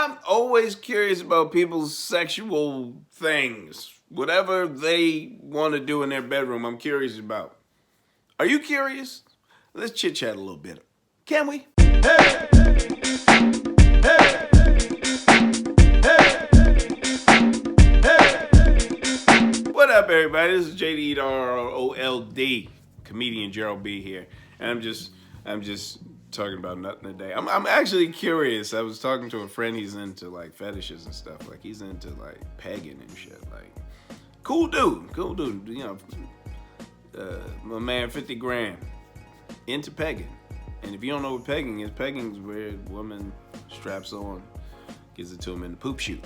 I'm always curious about people's sexual things. Whatever they want to do in their bedroom, I'm curious about. Are you curious? Let's chit chat a little bit. Can we? Hey! Hey! What up, everybody? This is JerroldB, comedian JerroldB here, and I'm just talking about nothing today. I'm actually curious. I was talking to a friend. He's into like fetishes and stuff. Like he's into like pegging and shit. Like cool dude. You know, my man 50 grand into pegging. And if you don't know what pegging is where a woman straps on, gives it to him in the poop chute.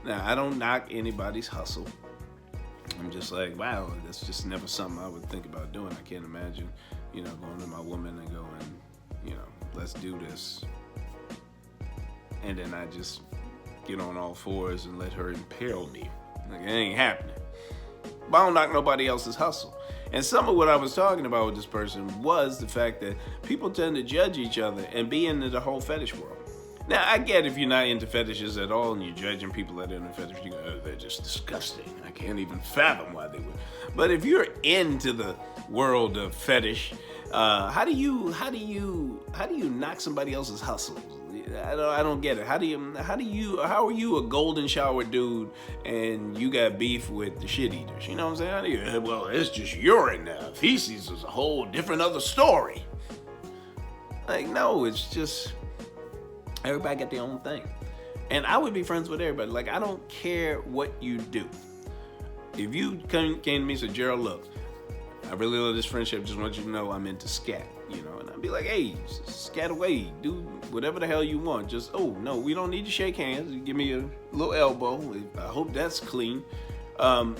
Now I don't knock anybody's hustle. I'm just like, wow, that's just never something I would think about doing. I can't imagine, you know, going to my woman and going, you know, let's do this. And then I just get on all fours and let her impale me. Like, it ain't happening. But I don't knock nobody else's hustle. And some of what I was talking about with this person was the fact that people tend to judge each other and be into the whole fetish world. Now, I get if you're not into fetishes at all and you're judging people that are into fetish, you go, oh, they're just disgusting. I can't even fathom why they would. But if you're into the world of fetish, how do you knock somebody else's hustle? I don't get it. How are you a golden shower dude and you got beef with the shit eaters? You know what I'm saying? Well, it's just urine now. Feces is a whole different other story. Like, no, it's just everybody got their own thing. And I would be friends with everybody. Like, I don't care what you do. If you came to me and said, Gerald, look, I really love this friendship. Just want you to know I'm into scat, you know. And I'd be like, hey, scat away. Do whatever the hell you want. Just, oh, no, we don't need to shake hands. You give me a little elbow. I hope that's clean. And,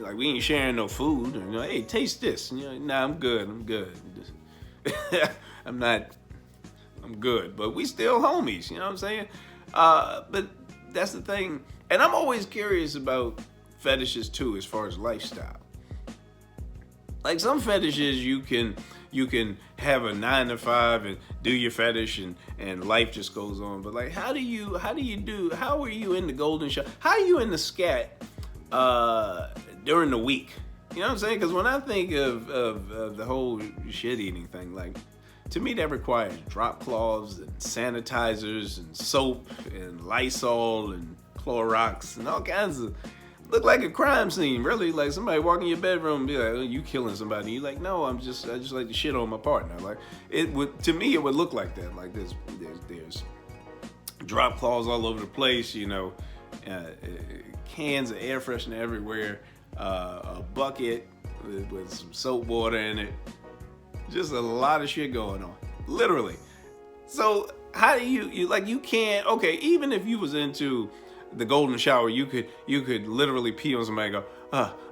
like, we ain't sharing no food. You know, hey, taste this. You know, nah, I'm good. I'm good. But we still homies. You know what I'm saying? But that's the thing. And I'm always curious about fetishes, too, as far as lifestyle. Like some fetishes, you can have a 9 to 5 and do your fetish and life just goes on. But like, how are you in the golden shower? How are you in the scat during the week? You know what I'm saying? Because when I think of the whole shit eating thing, like to me that requires drop cloths and sanitizers and soap and Lysol and Clorox and all kinds of. Look like a crime scene, really. Like somebody walk in your bedroom and be like, oh, you killing somebody. You're like, no, I just like to shit on my partner. Like to me, it would look like that. Like there's drop cloths all over the place, you know, cans of air freshener everywhere, a bucket with some soap water in it. Just a lot of shit going on, literally. So how do you can't, okay, even if you was into the golden shower, you could literally pee on somebody and go,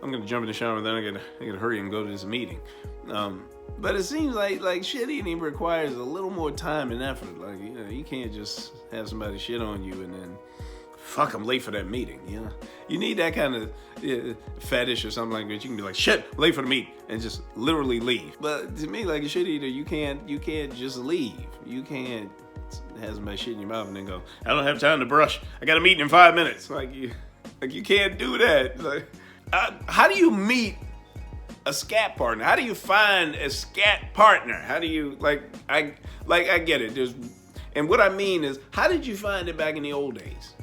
I'm gonna jump in the shower and then I gotta hurry and go to this meeting. But it seems like shit eating requires a little more time and effort. Like, you know, you can't just have somebody shit on you and then fuck, I'm late for that meeting. You know, you need that kind of fetish or something like that. You can be like, shit, late for the meeting, and just literally leave. But to me, like a shit eater, you can't just leave. You can't have somebody shit in your mouth and then go, I don't have time to brush. I got a meeting in 5 minutes. Like you can't do that. Like, how do you meet a scat partner? How do you find a scat partner? How do you I get it. And what I mean is, how did you find it back in the old days?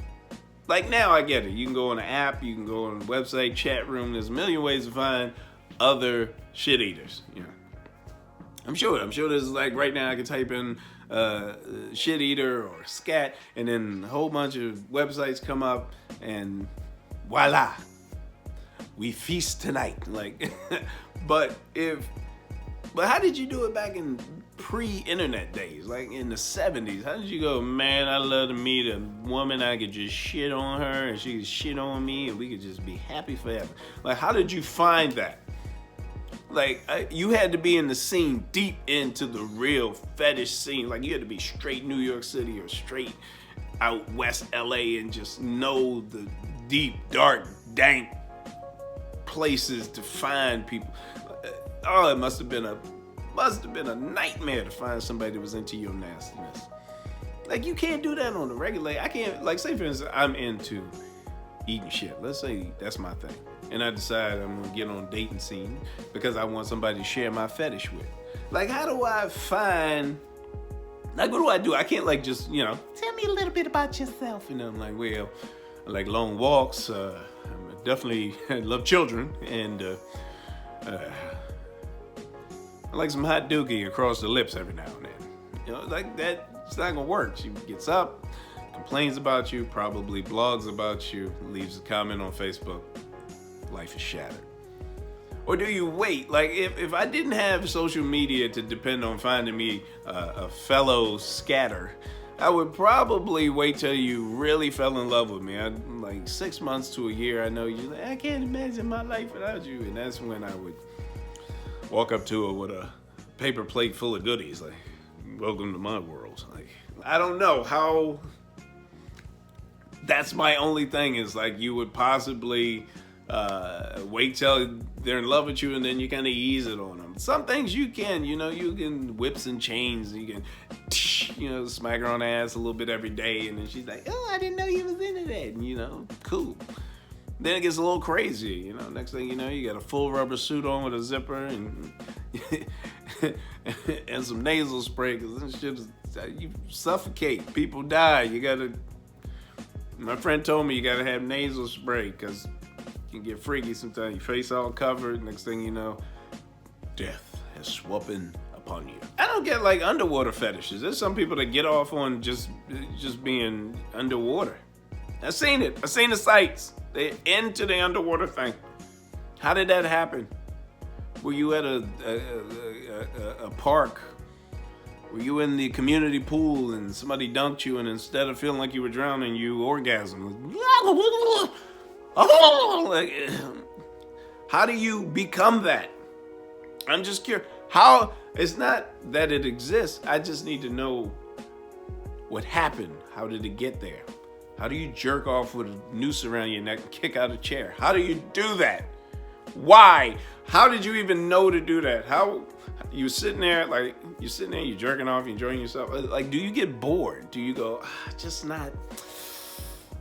Like now I get it. You can go on an app, you can go on a website, chat room. There's a million ways to find other shit eaters. You know, I'm sure there's like right now I can type in shit eater or scat, and then a whole bunch of websites come up, and voila, we feast tonight. Like, but how did you do it back in pre-internet days, like in the 70s? How did you go, man, I'd love to meet a woman, I could just shit on her and she could shit on me and we could just be happy forever? Like, how did you find that? Like, you had to be in the scene, deep into the real fetish scene. Like, you had to be straight New York City or straight out West LA and just know the deep, dark, dank places to find people. Oh, it must have been a nightmare to find somebody that was into your nastiness. Like, you can't do that on the regular. I can't, like, say for instance, I'm into eating shit. Let's say that's my thing. And I decide I'm gonna get on a dating scene because I want somebody to share my fetish with. Like, how do I find, like, what do I do? I can't, like, just, tell me a little bit about yourself. And I'm like, well, I like long walks. I definitely love children. And I like some hot dookie across the lips every now and then. Like that, it's not gonna work. She gets up, complains about you, probably blogs about you, leaves a comment on Facebook. Life is shattered. Or do you wait? Like, if I didn't have social media to depend on finding me a fellow scatter, I would probably wait till you really fell in love with me. Like 6 months to a year, I know you. Like, I can't imagine my life without you. And that's when I would walk up to her with a paper plate full of goodies, like, welcome to my world. Like, I don't know how. That's my only thing, is like, you would possibly wait till they're in love with you and then you kind of ease it on them. Some things you can, you can whips and chains, you can, smack her on the ass a little bit every day, and then she's like, oh, I didn't know you was into that, and cool. Then it gets a little crazy, next thing you know, you got a full rubber suit on with a zipper and and some nasal spray, because this shit is, you suffocate, people die. My friend told me you gotta have nasal spray because you can get freaky sometimes. Your face all covered, next thing you know, death has swooping upon you. I don't get like underwater fetishes. There's some people that get off on just being underwater. I've seen it. I've seen the sights. They're into the underwater thing. How did that happen? Were you at a park? Were you in the community pool and somebody dunked you, and instead of feeling like you were drowning, you orgasmed? Like, how do you become that? I'm just curious. How? It's not that it exists. I just need to know what happened. How did it get there? How do you jerk off with a noose around your neck and kick out a chair? How do you do that? Why? How did you even know to do that? How? You're sitting there, you're jerking off, you're enjoying yourself. Like, do you get bored? Do you go,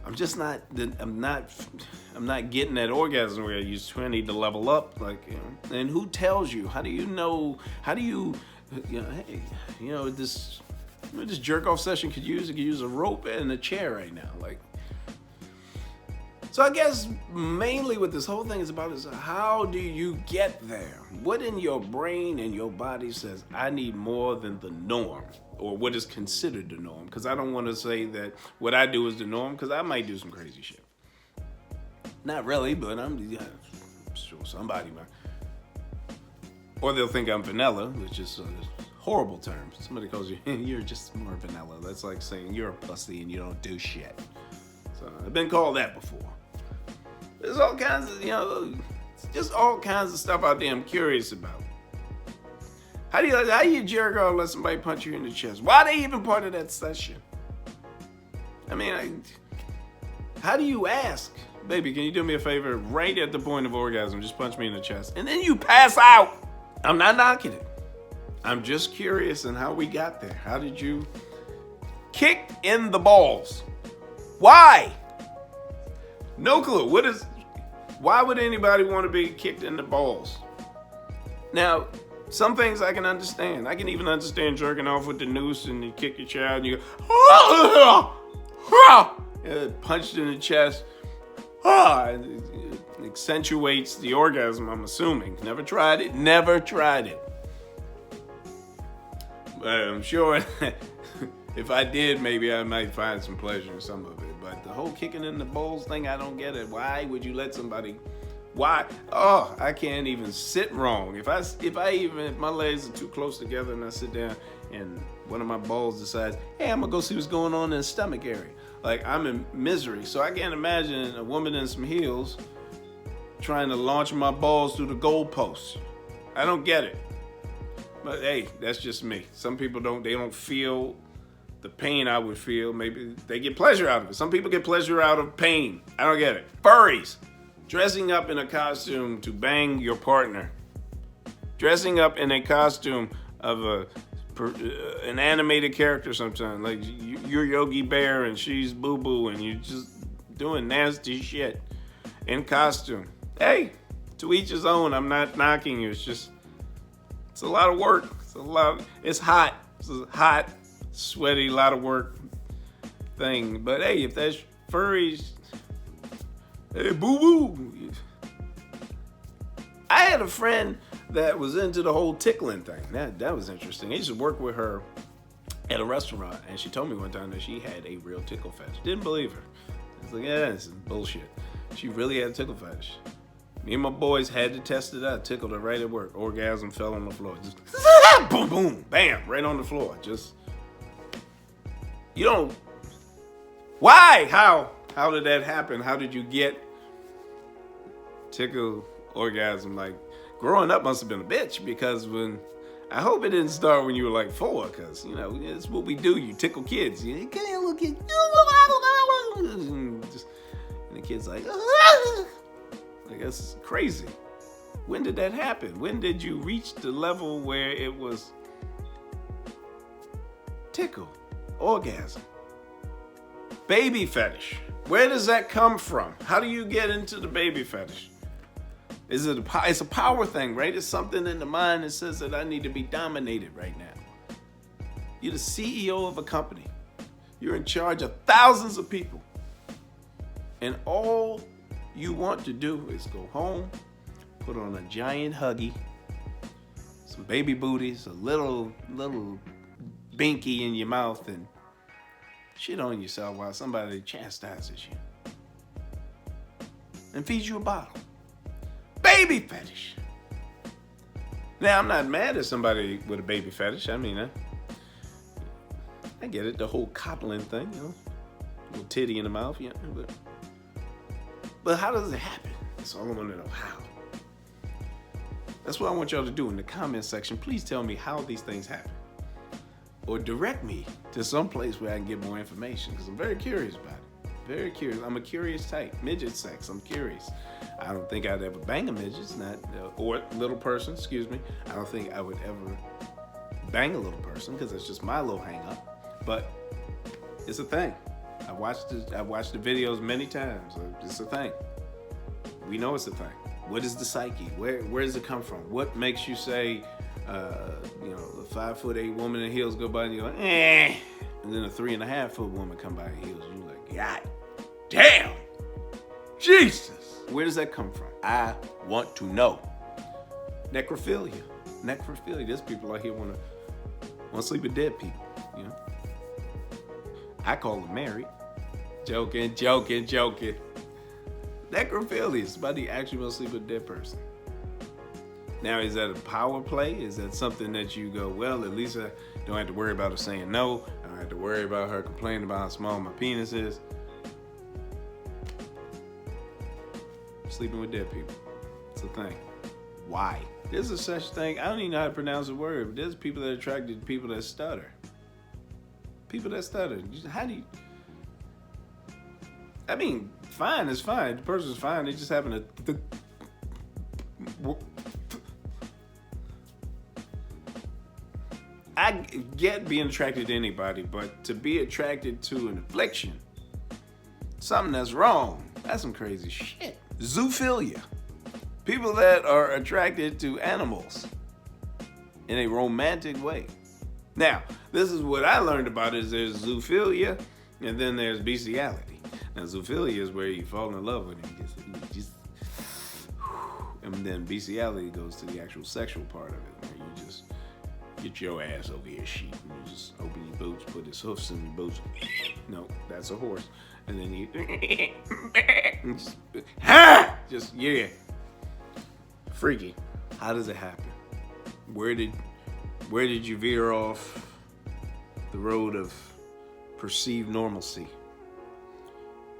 I'm not getting that orgasm where I used to. I need to level up. And who tells you? How do you know? This jerk off session could use a rope and a chair right now. So I guess mainly what this whole thing is about is, how do you get there? What in your brain and your body says, I need more than the norm, or what is considered the norm? Because I don't want to say that what I do is the norm, because I might do some crazy shit. Not really, but I'm sure somebody might. Or they'll think I'm vanilla, which is a horrible term. Somebody calls you, you're just more vanilla. That's like saying you're a pussy and you don't do shit. So I've been called that before. There's all kinds of, just all kinds of stuff out there I'm curious about. How do you jerk off and let somebody punch you in the chest? Why are they even part of that session? I mean, how do you ask? Baby, can you do me a favor? Right at the point of orgasm, just punch me in the chest. And then you pass out. I'm not knocking it. I'm just curious in how we got there. How did you kick in the balls? Why? No clue. Why would anybody want to be kicked in the balls? Now, some things I can understand. I can even understand jerking off with the noose and you kick your child and you go, punched in the chest. It accentuates the orgasm, I'm assuming. Never tried it. But I'm sure if I did, maybe I might find some pleasure in some of it. But the whole kicking in the balls thing, I don't get it. Why would you let somebody? Why? Oh, I can't even sit wrong. If my legs are too close together and I sit down and one of my balls decides, hey, I'm gonna go see what's going on in the stomach area. Like, I'm in misery. So I can't imagine a woman in some heels trying to launch my balls through the goalposts. I don't get it. But hey, that's just me. Some people don't feel the pain I would feel. Maybe they get pleasure out of it. Some people get pleasure out of pain. I don't get it. Furries. Dressing up in a costume to bang your partner. Dressing up in a costume of a an animated character sometimes. Like you're Yogi Bear and she's Boo Boo and you're just doing nasty shit in costume. Hey, to each his own. I'm not knocking you. It's a lot of work. It's hot. It's a hot, sweaty, lot of work thing. But hey, if that's furries, hey, Boo Boo. I had a friend that was into the whole tickling thing. That was interesting. I used to work with her at a restaurant, and she told me one time that she had a real tickle fetish. Didn't believe her. I was like, yeah, this is bullshit. She really had a tickle fetish. Me and my boys had to test it out. Tickled her right at work. Orgasm, fell on the floor. Just boom, boom, bam, right on the floor. Just, you don't, why? How did that happen? How did you get tickle orgasm? Like, growing up must have been a bitch, because I hope it didn't start when you were like 4, because, you know, it's what we do. You tickle kids. You come here, little kid. And the kid's like, I guess it's crazy. When did that happen? When did you reach the level where it was tickle, orgasm? Baby fetish. Where does that come from? How do you get into the baby fetish? It's a power thing, right? It's something in the mind that says that I need to be dominated right now. You're the CEO of a company. You're in charge of thousands of people. And all you want to do is go home, put on a giant Huggy, some baby booties, a little binky in your mouth, and shit on yourself while somebody chastises you and feeds you a bottle. Baby fetish. Now, I'm not mad at somebody with a baby fetish. I mean, I get it, the whole coddling thing, you know, little titty in the mouth, yeah. But how does it happen? That's all I want to know. How? That's what I want y'all to do in the comment section. Please tell me how these things happen, or direct me to some place where I can get more information, because I'm very curious about it. Very curious. I'm a curious type. Midget sex. I'm curious. I don't think I'd ever bang a midget, or little person. Excuse me. I don't think I would ever bang a little person, because it's just my little hang up. But it's a thing. I've watched the videos many times. It's a thing. We know it's a thing. What is the psyche? Where does it come from? What makes you say, you know, a 5'8" woman in heels go by and you go, eh, and then a 3.5-foot woman come by in heels and you're like, God damn, Jesus. Where does that come from? I want to know. Necrophilia. There's people out here want to sleep with dead people. You know, I call them married. Joking. Necrophilia is somebody actually want to sleep with a dead person. Now, is that a power play? Is that something that you go, well, at least I don't have to worry about her saying no. I don't have to worry about her complaining about how small my penis is. Sleeping with dead people. It's a thing. Why? There's a such thing. I don't even know how to pronounce the word, but there's people that are attracted to people that stutter. People that stutter. How do you... I mean, fine is fine. The person's fine. They just happen to... I get being attracted to anybody, but to be attracted to an affliction, something that's wrong, that's some crazy shit. Zoophilia. People that are attracted to animals in a romantic way. Now, this is what I learned about it, is there's zoophilia and then there's bestiality. Now, zoophilia is where you fall in love with him. And then bestiality goes to the actual sexual part of it, where you just get your ass over your sheet and you just open your boots, put his hoofs in your boots. No, that's a horse. And then you just yeah. Freaky. How does it happen? Where did you veer off the road of perceived normalcy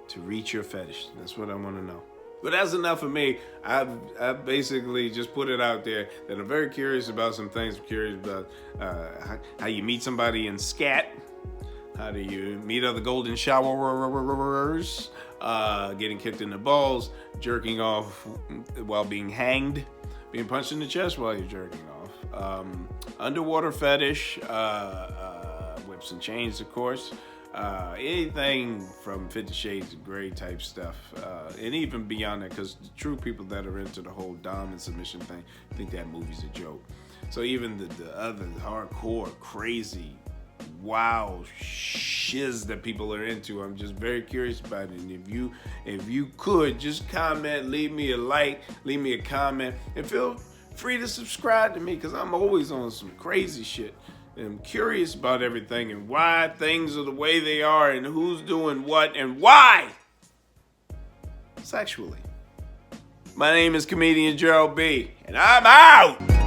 to reach your fetish? That's what I want to know. But that's enough of me. I've basically just put it out there that I'm very curious about some things. I'm curious about how you meet somebody in scat. How do you meet other golden showers? Getting kicked in the balls, jerking off while being hanged, being punched in the chest while you're jerking off. Underwater fetish, whips and chains, of course. Anything from 50 Shades of Grey type stuff, and even beyond that, because the true people that are into the whole dom and submission thing think that movie's a joke. So even the other hardcore, crazy, wow shiz that people are into, I'm just very curious about it. And if you could just comment, leave me a like, leave me a comment, and feel free to subscribe to me, because I'm always on some crazy shit. And I'm curious about everything and why things are the way they are and who's doing what and why sexually. My name is comedian JerroldB, and I'm out!